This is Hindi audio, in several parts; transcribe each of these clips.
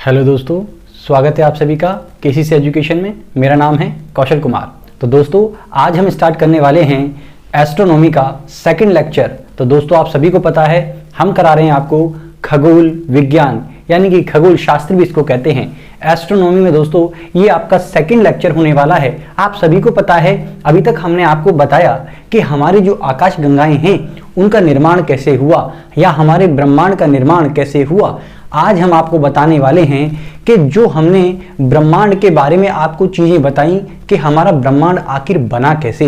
हेलो दोस्तों, स्वागत है आप सभी का केसीसी एजुकेशन में। मेरा नाम है कौशल कुमार। तो दोस्तों आज हम स्टार्ट करने वाले हैं एस्ट्रोनॉमी का सेकंड लेक्चर। तो दोस्तों आप सभी को पता है हम करा रहे हैं आपको खगोल विज्ञान यानी कि खगोल शास्त्र भी इसको कहते हैं। एस्ट्रोनॉमी में दोस्तों ये आपका सेकंड लेक्चर होने वाला है। आप सभी को पता है अभी तक हमने आपको बताया कि हमारी जो आकाश गंगाएं हैं उनका निर्माण कैसे हुआ या हमारे ब्रह्मांड का निर्माण कैसे हुआ। आज हम आपको बताने वाले हैं कि जो हमने ब्रह्मांड के बारे में आपको चीजें बताई कि हमारा ब्रह्मांड आखिर बना कैसे,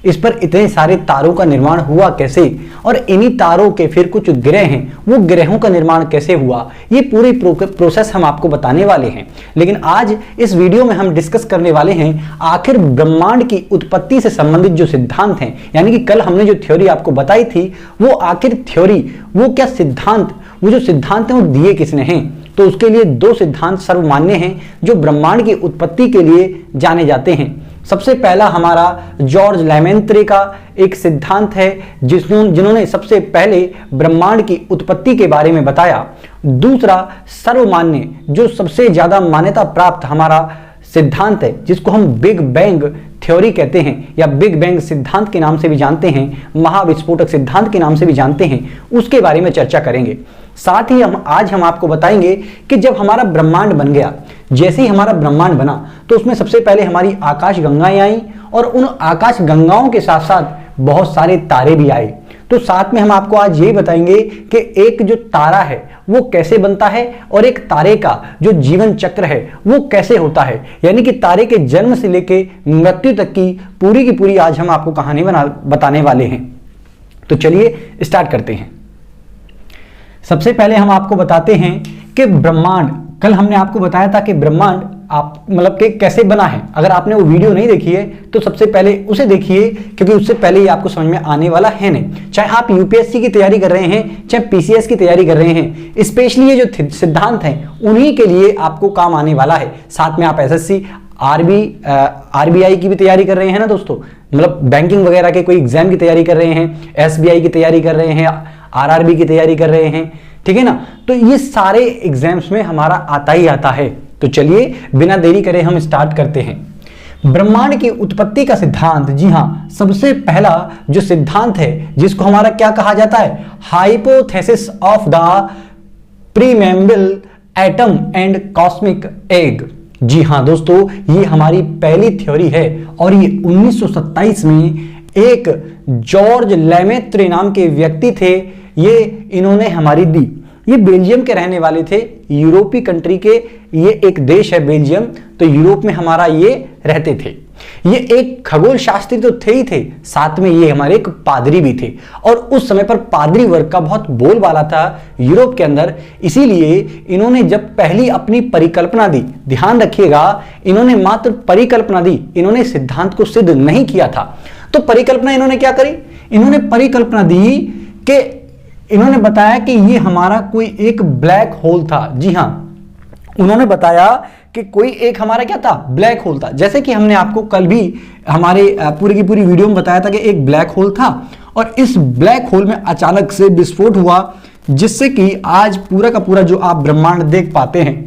इस पर इतने सारे तारों का निर्माण हुआ कैसे और इन्हीं तारों के फिर कुछ ग्रह हैं वो ग्रहों का निर्माण कैसे हुआ, ये पूरी प्रोसेस हम आपको बताने वाले हैं। लेकिन आज इस वीडियो में हम डिस्कस करने वाले हैं आखिर ब्रह्मांड की उत्पत्ति से संबंधित जो सिद्धांत हैं, यानी कि कल हमने जो थ्योरी आपको बताई थी वो आखिर थ्योरी वो क्या सिद्धांत, वो जो सिद्धांत हैं वो दिए किसने हैं। तो उसके लिए दो सिद्धांत सर्वमान्य हैं जो ब्रह्मांड की उत्पत्ति के लिए जाने जाते हैं। सबसे पहला हमारा जॉर्ज लेमेंत्रे का एक सिद्धांत है जिन्होंने सबसे पहले ब्रह्मांड की उत्पत्ति के बारे में बताया। दूसरा सर्वमान्य जो सबसे ज्यादा मान्यता प्राप्त हमारा सिद्धांत है जिसको हम बिग बैंग थ्योरी कहते हैं या बिग बैंग सिद्धांत के नाम से भी जानते हैं, महाविस्फोटक सिद्धांत के नाम से भी जानते हैं, उसके बारे में चर्चा करेंगे। साथ ही आज हम आपको बताएंगे कि जब हमारा ब्रह्मांड बन गया, जैसे ही हमारा ब्रह्मांड बना तो उसमें सबसे पहले हमारी आकाश गंगाएं आई और उन आकाश गंगाओं के साथ साथ बहुत सारे तारे भी आए। तो साथ में हम आपको आज ये बताएंगे कि एक जो तारा है वो कैसे बनता है और एक तारे का जो जीवन चक्र है वो कैसे होता है, यानी कि तारे के जन्म से लेके मृत्यु तक की पूरी आज हम आपको कहानी बताने वाले हैं। तो चलिए स्टार्ट करते हैं। सबसे पहले हम आपको बताते हैं कि ब्रह्मांड, कल हमने आपको बताया था कि ब्रह्मांड आप मतलब कि कैसे बना है। अगर आपने वो वीडियो नहीं देखी है तो सबसे पहले उसे देखिए, क्योंकि उससे पहले ही आपको समझ में आने वाला है नहीं। चाहे आप यूपीएससी की तैयारी कर रहे हैं, चाहे पीसीएस की तैयारी कर रहे हैं, स्पेशली ये जो सिद्धांत हैं उन्हीं के लिए आपको काम आने वाला है। साथ में आप एसएससी आरबीआई की भी तैयारी कर रहे हैं ना दोस्तों, मतलब बैंकिंग वगैरह के कोई एग्जाम की तैयारी कर रहे हैं, एसबीआई की तैयारी कर रहे हैं, आरआरबी की तैयारी कर रहे हैं, ठीक है ना। तो ये सारे एग्जाम्स में हमारा आता ही आता है। तो चलिए बिना देरी करे हम स्टार्ट करते हैं। ब्रह्मांड की उत्पत्ति का सिद्धांत, जी हां, सबसे पहला जो सिद्धांत है जिसको हमारा क्या कहा जाता है, hypothesis of the primeval atom and cosmic egg. जी हां दोस्तों, ये हमारी पहली थ्योरी है और ये 1927 में एक जॉर्ज लेमेत्रे नाम के व्यक्ति थे, ये इन्होंने हमारी दी। ये बेल्जियम के रहने वाले थे, यूरोपीय कंट्री के, ये एक देश है बेल्जियम, तो यूरोप में हमारा ये रहते थे। ये एक खगोल शास्त्री तो थे ही थे, साथ में ये हमारे एक पादरी भी थे और उस समय पर पादरी वर्ग का बहुत बोलबाला था यूरोप के अंदर। इसीलिए इन्होंने जब पहली अपनी परिकल्पना दी, ध्यान रखिएगा इन्होंने मात्र परिकल्पना दी, इन्होंने सिद्धांत को सिद्ध नहीं किया था। तो परिकल्पना इन्होंने क्या करी, इन्होंने परिकल्पना दी कि इन्होंने बताया कि ये हमारा कोई एक ब्लैक होल था। जी हां, उन्होंने बताया कि कोई एक हमारा क्या था, ब्लैक होल था। जैसे कि हमने आपको कल भी हमारे पूरी की पूरी वीडियो में बताया था कि एक ब्लैक होल था और इस ब्लैक होल में अचानक से विस्फोट हुआ जिससे कि आज पूरा का पूरा जो आप ब्रह्मांड देख पाते हैं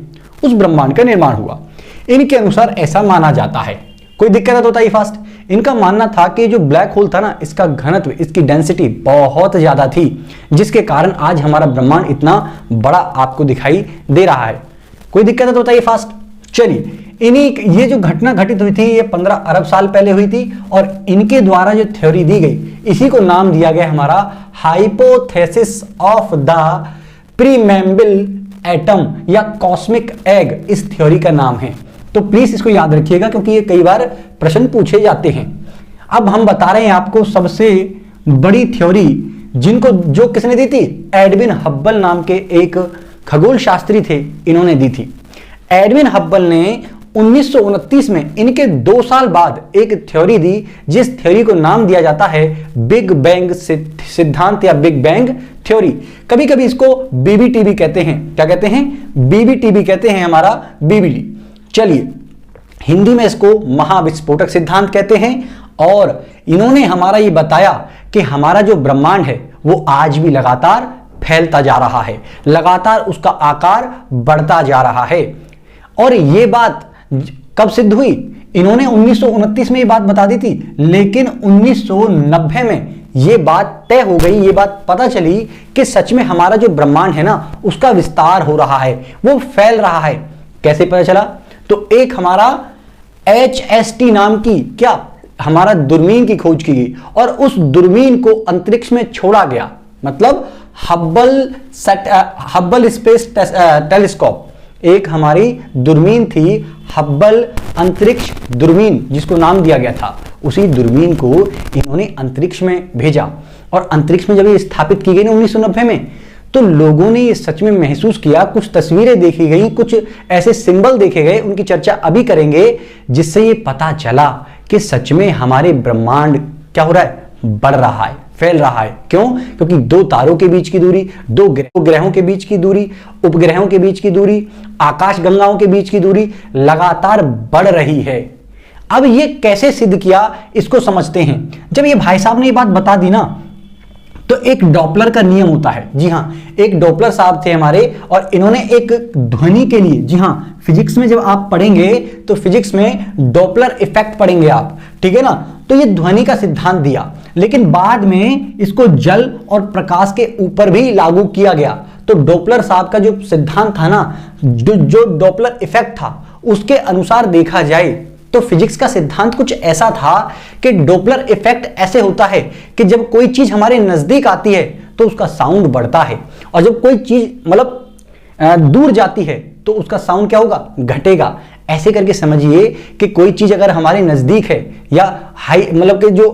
उस ब्रह्मांड का निर्माण हुआ। इनके अनुसार ऐसा माना जाता है, कोई दिक्कत है तो बताइए फास्ट। इनका मानना था कि जो ब्लैक होल था ना, इसका घनत्व, इसकी डेंसिटी बहुत ज्यादा थी जिसके कारण आज हमारा ब्रह्मांड इतना बड़ा आपको दिखाई दे रहा है। कोई दिक्कत है तो बताइए फास्ट। चलिए ये जो घटना घटित हुई थी ये 15 अरब साल पहले हुई थी और इनके द्वारा जो थ्योरी दी गई इसी को नाम दिया गया हमारा hypothesis of the primeval atom या कॉस्मिक एग, इस थ्योरी का नाम है। तो प्लीज इसको याद रखिएगा क्योंकि ये कई बार प्रश्न पूछे जाते हैं। अब हम बता रहे हैं आपको सबसे बड़ी थ्योरी जो किसने दी थी, एडविन हब्बल नाम के एक खगोल शास्त्री थे, इन्होंने दी थी। एडविन हब्बल ने 1929 में इनके 2 साल बाद एक थ्योरी दी जिस थ्योरी को नाम दिया जाता है बिग बैंग सिद्धांत या बिग बैंग थ्योरी। कभी कभी इसको बीबीटी भी कहते हैं। क्या कहते हैं, बीबीटी भी कहते हैं, हमारा बीबीटी। चलिए हिंदी में इसको महाविस्फोटक सिद्धांत कहते हैं और इन्होंने हमारा ये बताया कि हमारा जो ब्रह्मांड है वो आज भी लगातार फैलता जा रहा है, लगातार उसका आकार बढ़ता जा रहा है। और ये बात कब सिद्ध हुई? इन्होंने 1929 में ये बात बता दी थी, लेकिन 1990 में ये बात तय हो गई, ये बात पता चली कि सच में हमारा जो ब्रह्मांड है ना, उसका विस्तार हो रहा है, वो फैल रहा है। कैसे पता चला? तो एक हमारा HST नाम की क्या हमारा दूरबीन की खोज की गई और उस दूरबीन को अंतरिक्ष में छोड़ा गया, मतलब हब्बल स्पेस टेलीस्कोप। एक हमारी दूरबीन थी हब्बल अंतरिक्ष दूरबीन, जिसको नाम दिया गया था। उसी दूरबीन को इन्होंने अंतरिक्ष में भेजा और अंतरिक्ष में जब ये स्थापित की गई ना 1990 में, तो लोगों ने ये सच में महसूस किया, कुछ तस्वीरें देखी गई, कुछ ऐसे सिंबल देखे गए, उनकी चर्चा अभी करेंगे, जिससे ये पता चला कि सच में हमारे ब्रह्मांड क्या हो रहा है? बढ़ रहा है, फैल रहा है। क्यों? क्योंकि दो तारों के बीच की दूरी, दो ग्रहों के बीच की दूरी, उपग्रहों के बीच की दूरी, आकाश गंगाओं के बीच की दूरी लगातार बढ़ रही है। अब ये कैसे सिद्ध किया, इसको समझते हैं। जब ये भाई साहब ने ये बात बता दी ना, तो एक डॉपलर का नियम होता है। जी हाँ, एक डॉपलर साहब थे हमारे, और इन्होंने एक ध्वनि के लिए, जी हाँ, फिजिक्स में जब आप पढ़ेंगे तो फिजिक्स में डॉपलर इफेक्ट पढ़ेंगे आप, ठीक है ना। तो ये ध्वनि का सिद्धांत दिया, लेकिन बाद में इसको जल और प्रकाश के ऊपर भी लागू किया गया। तो डॉपलर साहब का जो सिद्धांत था ना, जो डॉपलर इफेक्ट था, उसके अनुसार देखा जाए तो फिजिक्स का सिद्धांत कुछ ऐसा था कि डॉपलर इफेक्ट ऐसे होता है कि जब कोई चीज हमारे नजदीक आती है तो उसका साउंड बढ़ता है, और जब कोई चीज मतलब दूर जाती है तो उसका साउंड क्या होगा? घटेगा। ऐसे करके समझिए कि कोई चीज अगर हमारे नजदीक है या हाई, मतलब कि जो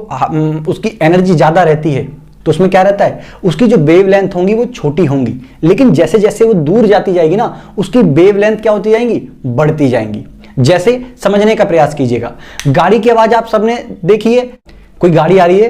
उसकी एनर्जी ज्यादा रहती है, तो उसमें क्या रहता है? उसकी जो वेवलेंथ होंगी वो छोटी होंगी, लेकिन जैसे जैसे वो दूर जाती जाएगी ना, उसकी वेवलेंथ क्या होती जाएंगी? बढ़ती जाएंगी। जैसे समझने का प्रयास कीजिएगा, गाड़ी की आवाज आप सबने देखी है, कोई गाड़ी आ रही है,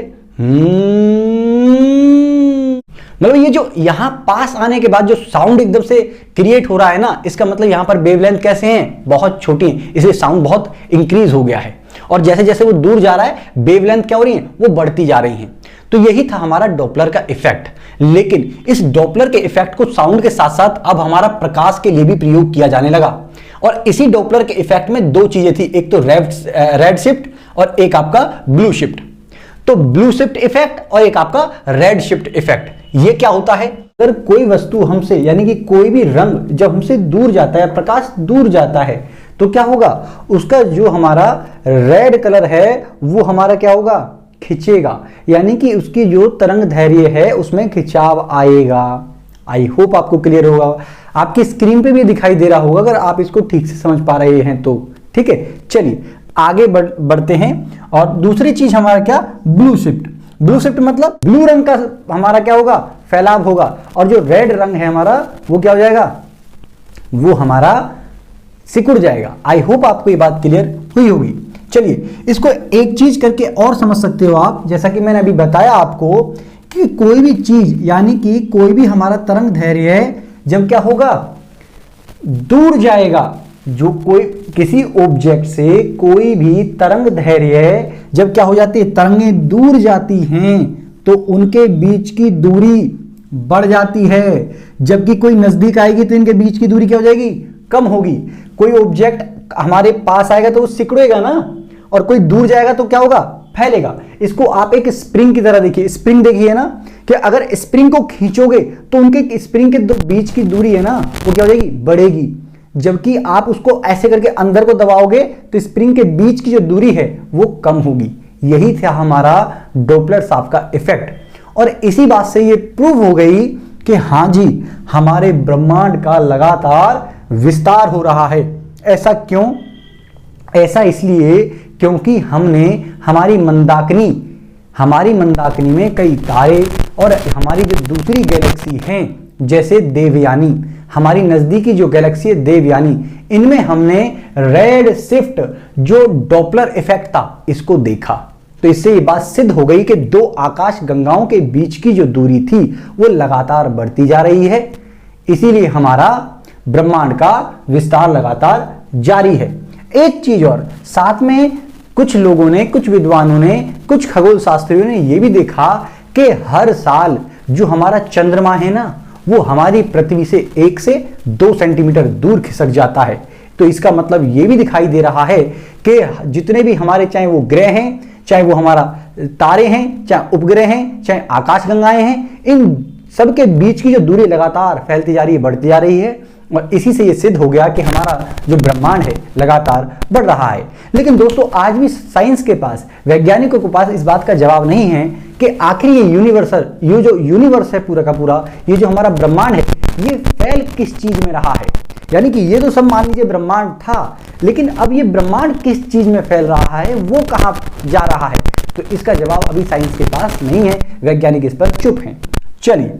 मतलब ये जो यहां पास आने के बाद जो साउंड एकदम से क्रिएट हो रहा है ना, इसका मतलब यहां पर वेवलेंथ कैसे हैं? बहुत छोटी हैं, इसलिए साउंड बहुत इंक्रीज हो गया है। और जैसे जैसे वो दूर जा रहा है, वेवलेंथ क्या हो रही है? वो बढ़ती जा रही हैं। तो यही था हमारा डॉपलर का इफेक्ट। लेकिन इस डॉपलर के इफेक्ट को साउंड के साथ साथ अब हमारा प्रकाश के लिए भी प्रयोग किया जाने लगा। और इसी डॉपलर के इफेक्ट में दो चीजें थी, एक तो रेड शिफ्ट और एक आपका ब्लू शिफ्ट। तो ब्लू शिफ्ट इफेक्ट और एक आपका रेड शिफ्ट इफेक्ट। ये क्या होता है? अगर कोई वस्तु हमसे, यानी कि कोई भी रंग जब हमसे दूर जाता है, प्रकाश दूर जाता है, तो क्या होगा? उसका जो हमारा रेड कलर है वो हमारा क्या होगा? खिंचेगा, यानी कि उसकी जो तरंग धैर्य है उसमें खिंचाव आएगा। आई होप आपको क्लियर होगा। आपकी स्क्रीन पे भी दिखाई दे रहा होगा अगर आप इसको ठीक से समझ पा रहे हैं तो। ठीक है, चलिए आगे बढ़ते हैं। और दूसरी चीज हमारा क्या? Blue shift. ब्लू शिफ्ट मतलब ब्लू रंग का हमारा क्या होगा? फैलाव होगा, और जो रेड रंग है हमारा वो क्या हो जाएगा? वो हमारा सिकुड़ जाएगा। आई होप आपको ये बात क्लियर हुई होगी। चलिए इसको एक चीज करके और समझ सकते हो आप, जैसा कि मैंने अभी बताया आपको कि कोई भी चीज, यानी कि कोई भी हमारा तरंग धैर्य है, जब क्या होगा? दूर जाएगा। जो कोई किसी ऑब्जेक्ट से कोई भी तरंग धैर्य जब क्या हो जाती है? तरंगें दूर जाती हैं तो उनके बीच की दूरी बढ़ जाती है, जबकि कोई नजदीक आएगी तो इनके बीच की दूरी क्या हो जाएगी? कम होगी। कोई ऑब्जेक्ट हमारे पास आएगा तो वो सिकुड़ेगा ना, और कोई दूर जाएगा तो क्या होगा? फैलेगा। इसको आप एक स्प्रिंग की तरह देखिए। स्प्रिंग देखिए ना, कि अगर स्प्रिंग को खींचोगे तो उनके स्प्रिंग के दो बीच की दूरी है ना, वो क्या हो जाएगी? बढ़ेगी। जबकि आप उसको ऐसे करके अंदर को दबाओगे तो स्प्रिंग के बीच की जो दूरी है वो कम होगी। यही था हमारा डॉपलर साहब का इफेक्ट। और इसी बात से ये प्रूव हो गई कि हाँ जी, हमारे ब्रह्मांड का लगातार विस्तार हो रहा है। ऐसा क्यों? ऐसा इसलिए क्योंकि हमने हमारी मंदाकिनी में कई तारे और हमारी जो दूसरी गैलेक्सी हैं, जैसे देवयानी, हमारी नजदीकी जो गैलेक्सी है देवयानी, इनमें हमने रेड शिफ्ट जो डॉपलर इफेक्ट था इसको देखा। तो इससे ये बात सिद्ध हो गई कि दो आकाश गंगाओं के बीच की जो दूरी थी वो लगातार बढ़ती जा रही है। इसीलिए हमारा ब्रह्मांड का विस्तार लगातार जारी है। एक चीज और साथ में, कुछ लोगों ने, कुछ विद्वानों ने, कुछ खगोल शास्त्रियों ने यह भी देखा कि हर साल जो हमारा चंद्रमा है ना, वो हमारी पृथ्वी से 1 से 2 सेंटीमीटर दूर खिसक जाता है। तो इसका मतलब ये भी दिखाई दे रहा है कि जितने भी हमारे, चाहे वो ग्रह हैं, चाहे वो हमारा तारे हैं, चाहे उपग्रह हैं, चाहे आकाशगंगाएं हैं, इन सबके बीच की जो दूरी लगातार फैलती जा रही है, बढ़ती जा रही है। और इसी से ये सिद्ध हो गया कि हमारा जो ब्रह्मांड है लगातार बढ़ रहा है। लेकिन दोस्तों आज भी साइंस के पास, वैज्ञानिकों के पास इस बात का जवाब नहीं है कि आखिर ये जो यूनिवर्स है पूरा का पूरा, ये जो हमारा ब्रह्मांड है, ये फैल किस चीज में रहा है। यानी कि ये तो सब मान लीजिए ब्रह्मांड था, लेकिन अब ये ब्रह्मांड किस चीज में फैल रहा है, वो कहां जा रहा है, तो इसका जवाब अभी साइंस के पास नहीं है। वैज्ञानिक इस पर चुप हैं। चलिए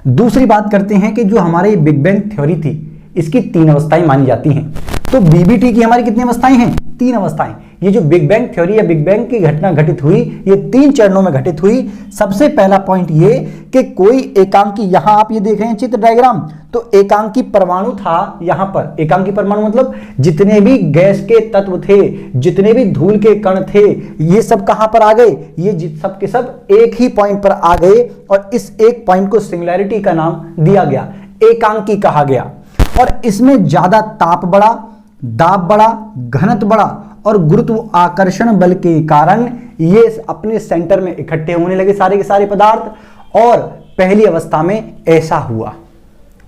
दूसरी बात करते हैं कि जो हमारे बिग बैंग थ्योरी थी, इसकी 3 अवस्थाएं मानी जाती हैं। तो बीबीटी की हमारी कितनी अवस्थाएं हैं? 3 अवस्थाएं। ये जो बिग बैंग थ्योरी या बिग बैंग की घटना घटित हुई, ये 3 चरणों में घटित हुई। सबसे पहला पॉइंट ये कि कोई एकांकी, यहां आप ये देख रहे हैं चित्र डायग्राम, तो एकांकी परमाणु था यहां पर। एकांकी परमाणु मतलब जितने भी गैस के तत्व थे, जितने भी धूल के कण थे, ये सब कहां पर आ गए? ये सब के सब एक ही पॉइंट पर आ गए और इस एक पॉइंट को सिंगुलैरिटी का नाम दिया गया, एकांकी कहा गया। और इसमें ज्यादा ताप बढ़ा, दाब बढ़ा, घनत्व बढ़ा और गुरुत्वाकर्षण बल के कारण ये अपने सेंटर में इकट्ठे होने लगे सारे के सारे पदार्थ। और पहली अवस्था में ऐसा हुआ,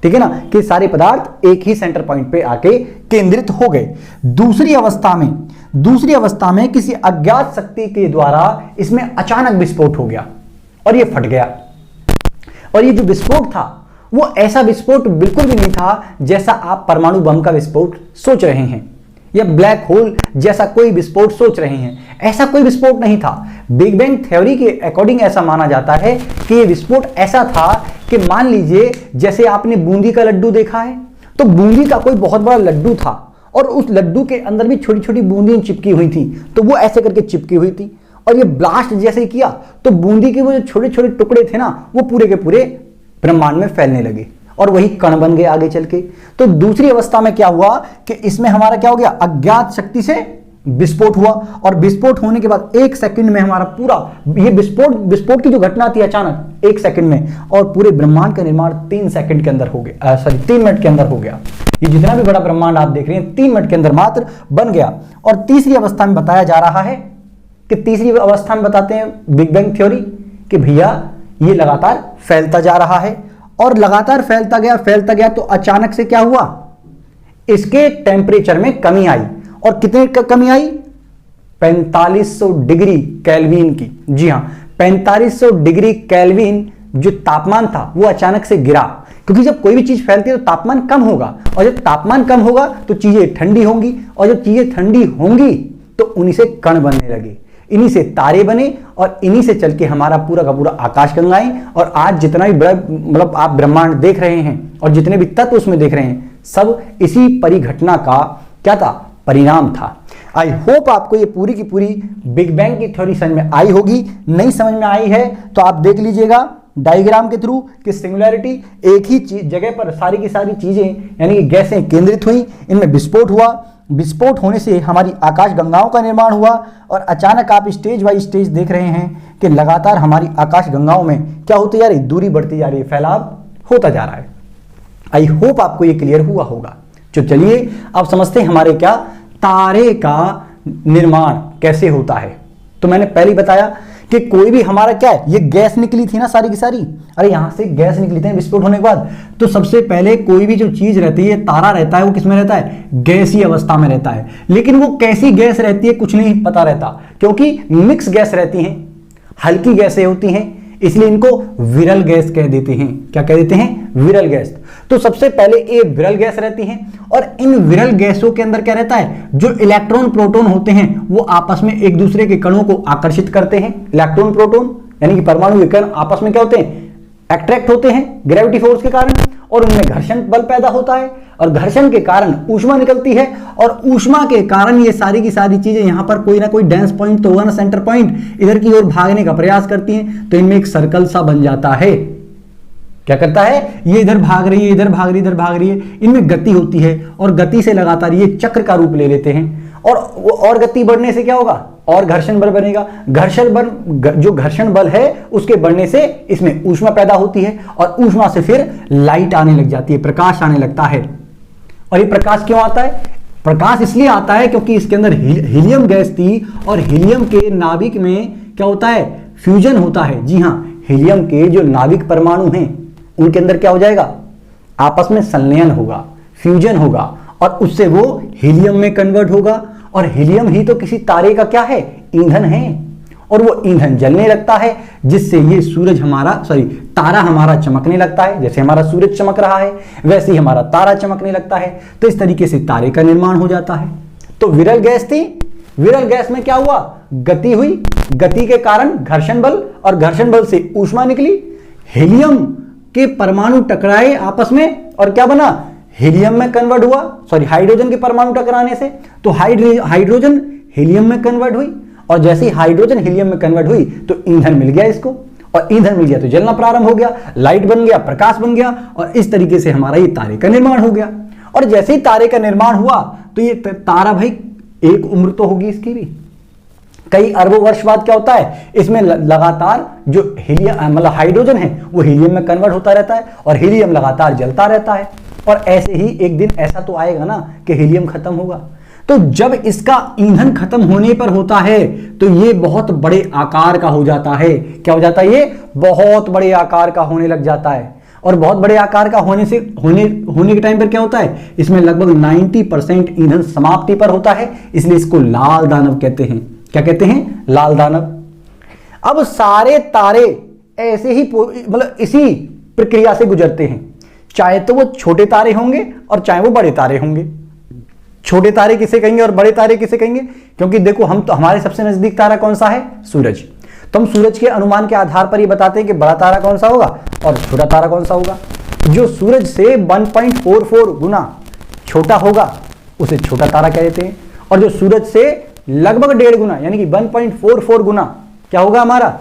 ठीक है ना, कि सारे पदार्थ एक ही सेंटर पॉइंट पे आके केंद्रित हो गए। दूसरी अवस्था में किसी अज्ञात शक्ति के द्वारा इसमें अचानक विस्फोट हो गया और ये फट गया। और ये जो विस्फोट था वो ऐसा विस्फोट बिल्कुल भी नहीं था जैसा आप परमाणु बम का विस्फोट सोच रहे हैं या ब्लैक होल जैसा कोई विस्फोट सोच रहे हैं। ऐसा कोई विस्फोट नहीं था। बिग बैंग थ्योरी के अकॉर्डिंग ऐसा माना जाता है कि ये विस्फोट ऐसा था कि मान लीजिए जैसे आपने बूंदी का लड्डू देखा है, तो बूंदी का कोई बहुत बड़ा लड्डू था और उस लड्डू के अंदर भी छोटी छोटी बूंदी चिपकी हुई थी, तो वो ऐसे करके चिपकी हुई थी और ये ब्लास्ट जैसे किया तो बूंदी के वो जो छोटे छोटे टुकड़े थे ना, वो पूरे के पूरे ब्रह्मांड में फैलने लगे और वही कण बन गए आगे चल के। तो दूसरी अवस्था में क्या हुआ कि इसमें हमारा क्या हो गया, अज्ञात शक्ति से विस्फोट हुआ और विस्फोट होने के बाद 1 सेकंड में हमारा पूरा ये विस्फोट की जो घटना थी अचानक 1 सेकंड में, और पूरे ब्रह्मांड का निर्माण 3 सेकंड के अंदर हो गया, 3 मिनट के अंदर हो गया। ये जितना भी बड़ा ब्रह्मांड आप देख रहे हैं 3 मिनट के अंदर मात्र बन गया। और तीसरी अवस्था में बताया जा रहा है कि तीसरी अवस्था में बताते हैं बिग बैंग थ्योरी कि भैया ये लगातार फैलता जा रहा है और लगातार फैलता गया तो अचानक से क्या हुआ, इसके टेम्परेचर में कमी आई। और कितने कमी आई? 4500 डिग्री केल्विन की। जी हां, 4500 डिग्री केल्विन जो तापमान था वो अचानक से गिरा, क्योंकि जब कोई भी चीज फैलती है तो तापमान कम होगा और जब तापमान कम होगा तो चीजें ठंडी होंगी और जब चीजें ठंडी होंगी तो उन्हीं से कण बनने लगे, इन्हीं से तारे बने और इन्हीं से चल के हमारा पूरा का पूरा आकाशगंगाएं और आज जितना भी बड़ा मतलब आप ब्रह्मांड देख रहे हैं और जितने भी तत्व उसमें देख रहे हैं सब इसी परिघटना का क्या था, परिणाम था। आई होप आपको ये पूरी की पूरी बिग बैंग की थ्योरी समझ में आई होगी। नहीं समझ में आई है तो आप देख लीजिएगा डायग्राम के थ्रू कि सिंगुलैरिटी एक ही जगह पर सारी की सारी चीजें यानी कि गैसें केंद्रित हुई, इनमें विस्फोट हुआ, विस्फोट होने से हमारी आकाश गंगाओं का निर्माण हुआ और अचानक आप स्टेज बाय स्टेज देख रहे हैं कि लगातार हमारी आकाश गंगाओं में क्या होती जा रही है, दूरी बढ़ती जा रही है, फैलाव होता जा रहा है। आई होप आपको ये क्लियर हुआ होगा। तो चलिए अब समझते हैं हमारे क्या तारे का निर्माण कैसे होता है। तो मैंने पहले ही बताया कि कोई भी हमारा क्या है, ये गैस निकली थी ना सारी की सारी, अरे यहां से गैस निकली थी विस्फोट होने के बाद, तो सबसे पहले कोई भी जो चीज रहती है, तारा रहता है, वो किसमें रहता है, गैसीय अवस्था में रहता है। लेकिन वो कैसी गैस रहती है कुछ नहीं पता रहता, क्योंकि मिक्स गैस रहती हैं, हल्की गैसें होती हैं, इसलिए इनको विरल गैस कह देते हैं। क्या कह देते हैं, विरल गैस। तो सबसे पहले ये विरल गैस रहती हैं और इन विरल गैसों के अंदर क्या रहता है, जो इलेक्ट्रॉन प्रोटॉन होते हैं वो आपस में एक दूसरे के कणों को आकर्षित करते हैं। इलेक्ट्रॉन प्रोटॉन यानी कि परमाणु के कण आपस में क्या होते हैं, अट्रैक्ट होते हैं ग्रेविटी फोर्स के कारण और उनमें घर्षण बल पैदा होता है और घर्षण के कारण ऊष्मा निकलती है और ऊष्मा के कारण ये सारी की सारी चीजें यहां पर कोई ना कोई डेंस पॉइंट तो होगा ना, सेंटर पॉइंट, इधर की ओर भागने का प्रयास करती हैं, तो इनमें एक सर्कल सा बन जाता है। क्या करता है, ये इधर भाग रही है, इधर भाग रही है, इनमें गति होती है और गति से लगातार ये चक्र का रूप ले लेते हैं और गति बढ़ने से क्या होगा, और घर्षण बल बनेगा। घर्षण बल, जो घर्षण बल है उसके बढ़ने से इसमें ऊष्मा पैदा होती है और ऊष्मा से फिर लाइट आने लग जाती है, प्रकाश आने लगता है। और ये प्रकाश क्यों आता है? प्रकाश इसलिए आता है क्योंकि इसके अंदर हीलियम गैस थी और हीलियम के नाभिक में क्या होता है? फ्यूजन होता है। जी हां, हीलियम के जो नाभिक परमाणु हैं उनके अंदर क्या हो जाएगा? आपस में संलयन होगा, फ्यूजन होगा और उससे वो हीलियम में कन्वर्ट होगा। और हीलियम ही तो किसी तारे का क्या है? ईंधन है। और वो ईंधन जलने लगता है जिससे ये तारा हमारा चमकने लगता है। जैसे हमारा सूरज चमक रहा है वैसे ही हमारा तारा चमकने लगता है। तो इस तरीके से तारे का निर्माण हो जाता है। तो विरल गैस थी, विरल गैस में क्या हुआ? गति हुई, गति के कारण घर्षण बल और घर्षण बल से ऊष्मा निकली। हीलियम के परमाणु टकराए आपस में और क्या बना? हीलियम में कन्वर्ट हुआ, हाइड्रोजन के परमाणु टकराने से तो हाइड्रोजन हीलियम में कन्वर्ट हुई और जैसे ही हाइड्रोजन हीलियम में कन्वर्ट हुई तो ईंधन मिल गया इसको और ईंधन मिल गया तो जलना प्रारंभ हो गया, लाइट बन गया, प्रकाश बन गया और इस तरीके से हमारा ये तारे का निर्माण हो गया। और जैसे ही तारे का निर्माण हुआ तो ये तारा भाई एक उम्र तो होगी इसकी भी, कई अरबों वर्ष बाद क्या होता है? इसमें लगातार जो हीलियम मतलब हाइड्रोजन है वो हीलियम में कन्वर्ट होता रहता है और हीलियम लगातार जलता रहता है। और ऐसे ही एक दिन ऐसा तो आएगा ना कि हीलियम खत्म होगा। तो जब इसका ईंधन खत्म होने पर होता है तो ये बहुत बड़े आकार का हो जाता है। क्या हो जाता है? ये बहुत बड़े आकार का होने लग जाता है। और बहुत बड़े आकार का होने के टाइम पर क्या होता है? इसमें लगभग 90% ईंधन समाप्ति पर होता है, इसलिए इसको लाल दानव कहते हैं। क्या कहते हैं? लाल दानव। अब सारे तारे ऐसे ही मतलब इसी प्रक्रिया से गुजरते हैं, चाहे तो वो छोटे तारे होंगे और चाहे वो बड़े तारे होंगे। छोटे तारे किसे कहेंगे और बड़े तारे किसे कहेंगे? क्योंकि देखो हम तो, हमारे सबसे नजदीक तारा कौन सा है? सूरज। तो हम सूरज के अनुमान के आधार पर ये बताते हैं कि बड़ा तारा कौन सा होगा और छोटा तारा कौन सा होगा। जो सूरज से 1.44 गुना छोटा होगा उसे छोटा तारा कहते हैं और जो सूरज से लगभग 1.5 गुना यानी कि 1.44 गुना क्या होगा हमारा?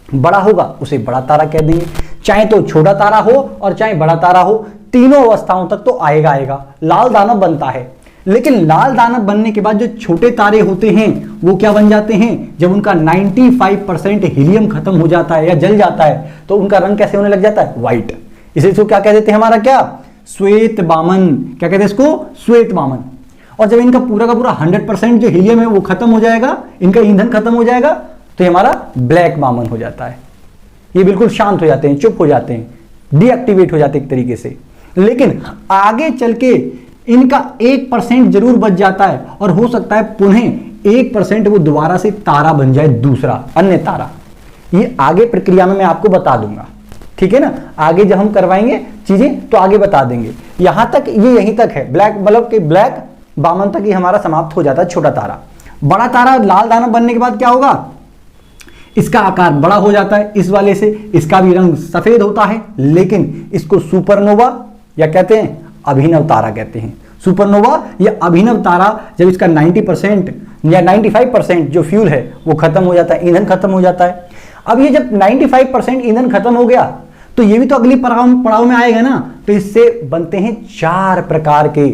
बड़ा होगा, उसे बड़ा तारा कह देंगे। चाहे तो छोटा तारा हो और चाहे बड़ा तारा हो, तीनों अवस्थाओं तक तो आएगा। लाल दानव बनता है, लेकिन लाल दानव बनने के बाद जो छोटे तारे होते हैं वो क्या बन जाते हैं? जब उनका 95% हीलियम खत्म हो जाता है या जल जाता है तो उनका रंग कैसे होने लग जाता है? व्हाइट। इसे इसको क्या कह देते हैं? हमारा क्या? श्वेत बामन। क्या कहते हैं इसको? श्वेत बामन। और जब इनका पूरा का पूरा 100% जो हीलियम है वो खत्म हो जाएगा, इनका ईंधन खत्म हो जाएगा तो ये हमारा ब्लैक बामन हो जाता है। ये बिल्कुल शांत हो जाते हैं, चुप हो जाते हैं, डीएक्टिवेट हो जाते हैं एक तरीके से। लेकिन आगे चल के इनका 1% जरूर बच जाता है और हो सकता है पुनः 1% वो दोबारा से तारा बन जाए, दूसरा अन्य तारा। ये आगे प्रक्रिया में मैं आपको बता दूंगा, ठीक है ना? आगे जब हम करवाएंगे चीजें तो आगे बता देंगे। यहां तक ये यहीं तक है, ब्लैक मतलब कि ब्लैक बामन तक ही हमारा समाप्त हो जाता है छोटा तारा। बड़ा तारा लाल दानव बनने के बाद क्या होगा? इसका आकार बड़ा हो जाता है इस वाले से, इसका भी रंग सफेद होता है, लेकिन इसको सुपरनोवा या कहते हैं अभिनव तारा कहते हैं। सुपरनोवा या अभिनव तारा जब इसका 90% या 95% जो फ्यूल है वो खत्म हो जाता है, ईंधन खत्म हो जाता है। अब ये जब 95% ईंधन खत्म हो गया तो ये भी तो अगली पड़ाव में आएगा ना। तो इससे बनते हैं 4 प्रकार के,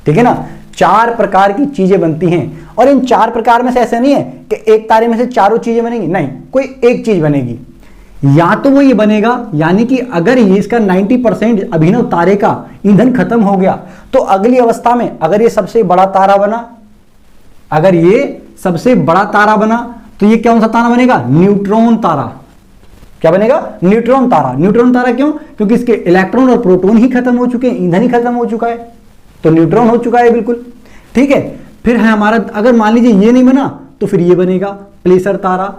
ठीक है ना? 4 प्रकार की चीजें बनती हैं और इन 4 प्रकार में से ऐसे नहीं है कि एक तारे में से चारों चीजें बनेंगी, नहीं, कोई एक चीज बनेगी। या तो वो ये बनेगा, यानी कि अगर ये इसका 90% अभिनव तारे का ईंधन खत्म हो गया तो अगली अवस्था में अगर ये सबसे बड़ा तारा बना, अगर ये सबसे बड़ा तारा बना तो ये कौन सा तारा बनेगा? न्यूट्रॉन तारा। क्या बनेगा? न्यूट्रॉन तारा। न्यूट्रॉन तारा क्यों? क्योंकि इसके इलेक्ट्रॉन और प्रोटॉन ही खत्म हो चुके हैं, ईंधन ही खत्म हो चुका है, तो न्यूट्रॉन हो चुका है बिल्कुल, ठीक है। फिर है हमारा, अगर मान लीजिए ये नहीं बना तो फिर ये बनेगा प्लेसर तारा।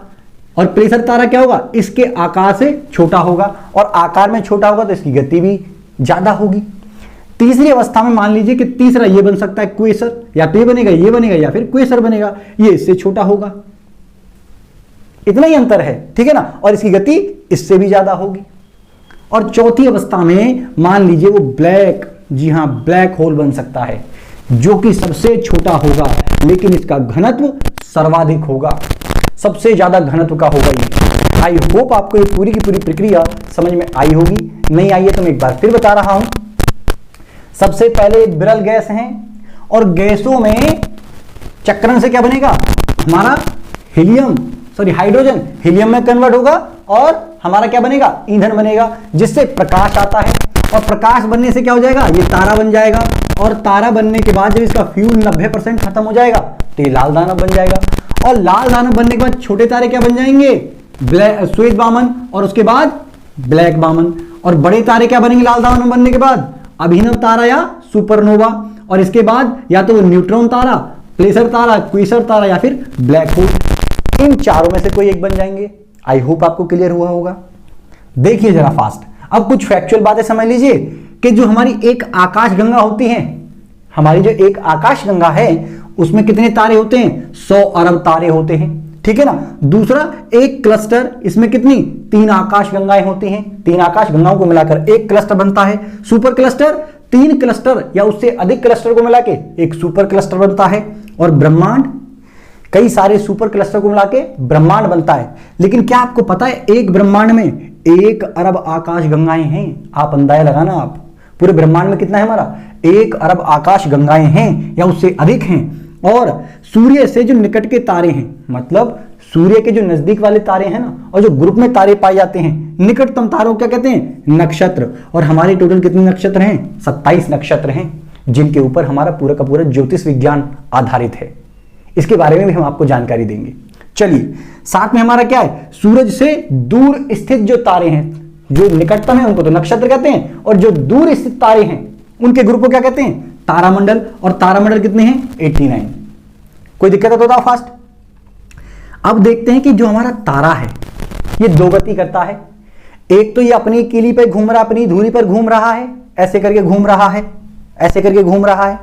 और प्लेसर तारा क्या होगा? इसके आकार से छोटा होगा और आकार में छोटा होगा तो इसकी गति भी ज्यादा होगी। तीसरी अवस्था में मान लीजिए कि तीसरा ये बन सकता है क्वेसर, या तो ये बनेगा या फिर क्वेसर बनेगा, ये इससे छोटा होगा। इतना ही अंतर है, ठीक है ना? और इसकी गति इससे भी ज्यादा होगी। और चौथी अवस्था में मान लीजिए वो ब्लैक, जी हां, ब्लैक होल बन सकता है जो कि सबसे छोटा होगा लेकिन इसका घनत्व सर्वाधिक होगा, सबसे ज्यादा घनत्व का होगा ये। आई होप आपको ये पूरी की पूरी प्रक्रिया समझ में आई होगी। नहीं आई है तो मैं एक बार फिर बता रहा हूं। सबसे पहले विरल गैस हैं और गैसों में चक्रण से क्या बनेगा? हमारा हाइड्रोजन हीलियम में कन्वर्ट होगा और हमारा क्या बनेगा, ईंधन बनेगा, जिससे प्रकाश आता है। और प्रकाश बनने से क्या हो जाएगा, ये तारा बन जाएगा। और तारा बनने के बाद जब इसका फ्यूल 90% खत्म हो जाएगा तो ये लाल दानव बन जाएगा। और लाल दानव बनने के बाद छोटे तारे क्या बन जाएंगे, श्वेत बामन, और उसके बाद ब्लैक बामन। और बड़े तारे क्या बनेंगे लाल दानव बनने के बाद, अभिनव तारा या सुपरनोवा। और इसके बाद या तो न्यूट्रॉन तारा, प्लेसर तारा, क्वीसर तारा या फिर ब्लैक होल। इन चारों में से कोई एक बन जाएंगे। आई होप आपको क्लियर हुआ होगा। देखिए जरा फास्ट, अब कुछ फैक्चुअल बातें समझ लीजिए कि जो हमारी एक आकाश गंगा होती है, हमारी जो एक आकाश गंगा है उसमें कितने तारे होते हैं, 100 अरब तारे होते हैं, ठीक है ना। दूसरा, एक क्लस्टर, इसमें कितनी 3 आकाश गंगाएं होती हैं। 3 आकाश गंगाओं को मिलाकर एक क्लस्टर बनता है। सुपर क्लस्टर 3 क्लस्टर या उससे अधिक क्लस्टर को मिला के एक सुपर क्लस्टर बनता है। और ब्रह्मांड, कई सारे सुपर क्लस्टर को मिला के ब्रह्मांड बनता है। लेकिन क्या आपको पता है एक ब्रह्मांड में 1 अरब आकाश गंगाएं हैं। आप अंदाजा लगाना, आप पूरे ब्रह्मांड में कितना है हमारा, 1 अरब आकाश गंगाएं हैं या उससे अधिक हैं। और सूर्य से जो निकट के तारे हैं, मतलब सूर्य के जो नजदीक वाले तारे हैं ना, और जो ग्रुप में तारे पाए जाते हैं, निकटतम तारों क्या कहते हैं, नक्षत्र। और हमारे टोटल कितने नक्षत्र हैं, 27 नक्षत्र हैं, जिनके ऊपर हमारा पूरा का पूरा ज्योतिष विज्ञान आधारित है। इसके बारे में भी हम आपको जानकारी देंगे। चलिए, साथ में हमारा क्या है, सूरज से दूर स्थित जो तारे हैं, जो निकटतम है उनको तो नक्षत्र कहते हैं, और जो दूर स्थित तारे हैं उनके ग्रुप को क्या कहते हैं, तारामंडल। और तारामंडल कितने हैं, 89। कोई दिक्कत है तो बताओ फास्ट। अब देखते हैं कि जो हमारा तारा है ये 2 गति करता है। एक तो ये अपनी कीली पे घूम रहा, अपनी धुरी पर घूम रहा है, ऐसे करके घूम रहा है, ऐसे करके घूम रहा है।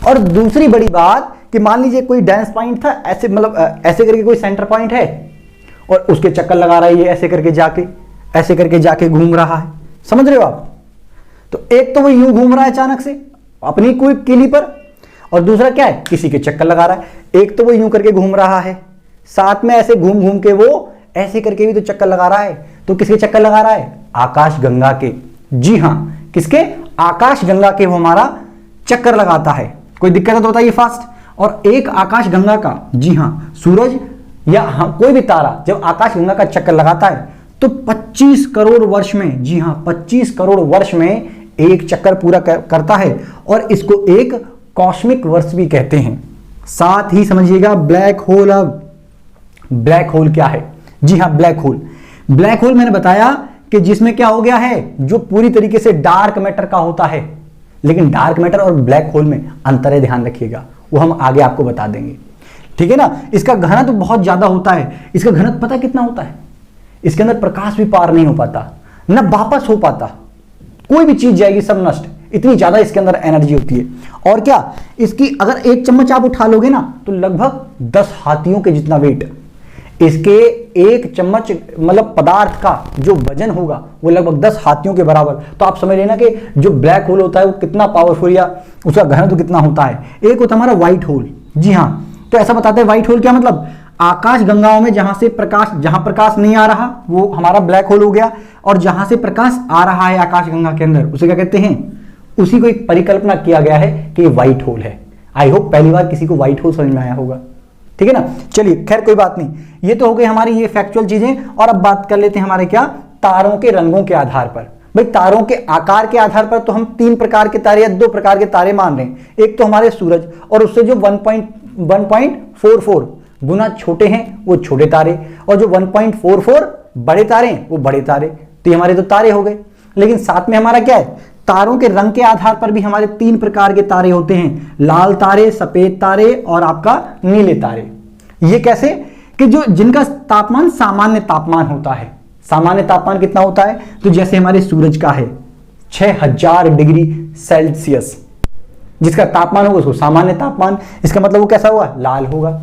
और दूसरी बड़ी बात कि मान लीजिए कोई डांस पॉइंट था, ऐसे मतलब ऐसे करके कोई सेंटर पॉइंट है और उसके चक्कर लगा रहा है, ये ऐसे करके जाके घूम रहा है। समझ रहे हो आप। तो एक तो वो यूं घूम रहा है अचानक से अपनी कोई कीली पर, और दूसरा क्या है, किसी के चक्कर लगा रहा है। एक तो वो यूं करके घूम रहा है, साथ में ऐसे घूम घूम के वो ऐसे करके भी तो चक्कर लगा रहा है। तो किसके चक्कर लगा रहा है, आकाश गंगा के। जी हां, किसके, आकाश गंगा के वो हमारा चक्कर लगाता है। कोई दिक्कत है तो बताइए फास्ट। और एक आकाश गंगा का, जी हां, सूरज या कोई भी तारा जब आकाश गंगा का चक्कर लगाता है तो 25 करोड़ वर्ष में, जी हां 25 करोड़ वर्ष में एक चक्कर पूरा करता है। और इसको एक कॉस्मिक वर्ष भी कहते हैं। साथ ही समझिएगा ब्लैक होल। अब ब्लैक होल क्या है, जी हां ब्लैक होल मैंने बताया कि जिसमें क्या हो गया है, जो पूरी तरीके से डार्क मैटर का होता है। लेकिन डार्क मैटर और ब्लैक होल में अंतर है, ध्यान रखिएगा, वो हम आगे आपको बता देंगे, ठीक है ना। इसका घनत्व तो बहुत ज्यादा होता है। इसका घनत्व पता कितना होता है, इसके अंदर प्रकाश भी पार नहीं हो पाता, ना वापस हो पाता, कोई भी चीज जाएगी सब नष्ट, इतनी ज्यादा इसके अंदर एनर्जी होती है। और क्या, इसकी अगर 1 चम्मच आप उठा लोगे ना तो लगभग 10 हाथियों के जितना वेट, इसके 1 चम्मच मतलब पदार्थ का जो वजन होगा वो लगभग 10 हाथियों के बराबर। तो आप समझ लेना कि जो ब्लैक होल होता है वो कितना पावरफुल या उसका घनत्व कितना होता है। एक होता है हमारा व्हाइट होल, जी हाँ, तो ऐसा बताते हैं व्हाइट होल क्या मतलब, आकाश गंगाओं में जहां प्रकाश नहीं आ रहा वो हमारा ब्लैक होल हो गया, और जहां से प्रकाश आ रहा है आकाश गंगा के अंदर उसे क्या कहते हैं, उसी को एक परिकल्पना किया गया है कि व्हाइट होल है। आई होप पहली बार किसी को व्हाइट होल समझ में आया होगा, ठीक है ना। चलिए खैर कोई बात नहीं, ये तो हो गई हमारी ये फैक्चुअल चीजें। और अब बात कर लेते हैं हमारे क्या, तारों के रंगों के आधार पर। भाई तारों के आकार के आधार पर तो हम 3 प्रकार के तारे या 2 प्रकार के तारे मान रहे हैं। एक तो हमारे सूरज, और उससे जो 1.44 गुना छोटे हैं वो छोटे तारे, और जो 1.44 बड़े तारे हैं वो बड़े तारे। तो ये हमारे तो तारे हो गए। लेकिन साथ में हमारा क्या है, तारों के रंग के आधार पर भी हमारे 3 प्रकार के तारे होते हैं, लाल तारे, सफेद तारे और आपका नीले तारे। ये कैसे, कि जो जिनका तापमान सामान्य तापमान होता है। सामान्य तापमान कितना होता है, तो जैसे हमारे सूरज का है 6000 डिग्री सेल्सियस, जिसका तापमान होगा उसको सामान्य तापमान, इसका मतलब वो कैसा होगा, लाल होगा।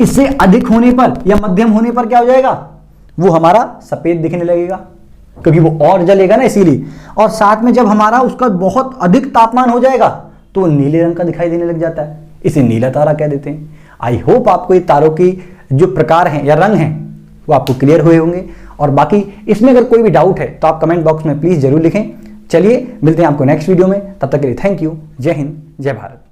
इससे अधिक होने पर या मध्यम होने पर क्या हो जाएगा, वो हमारा सफेद दिखने लगेगा, क्योंकि वो और जलेगा ना इसीलिए। और साथ में जब हमारा उसका बहुत अधिक तापमान हो जाएगा तो वो नीले रंग का दिखाई देने लग जाता है, इसे नीला तारा कह देते हैं। आई होप आपको ये तारों की जो प्रकार हैं या रंग हैं वो आपको क्लियर हुए होंगे। और बाकी इसमें अगर कोई भी डाउट है तो आप कमेंट बॉक्स में प्लीज जरूर लिखें। चलिए मिलते हैं आपको नेक्स्ट वीडियो में, तब तक के लिए थैंक यू। जय हिंद, जय भारत।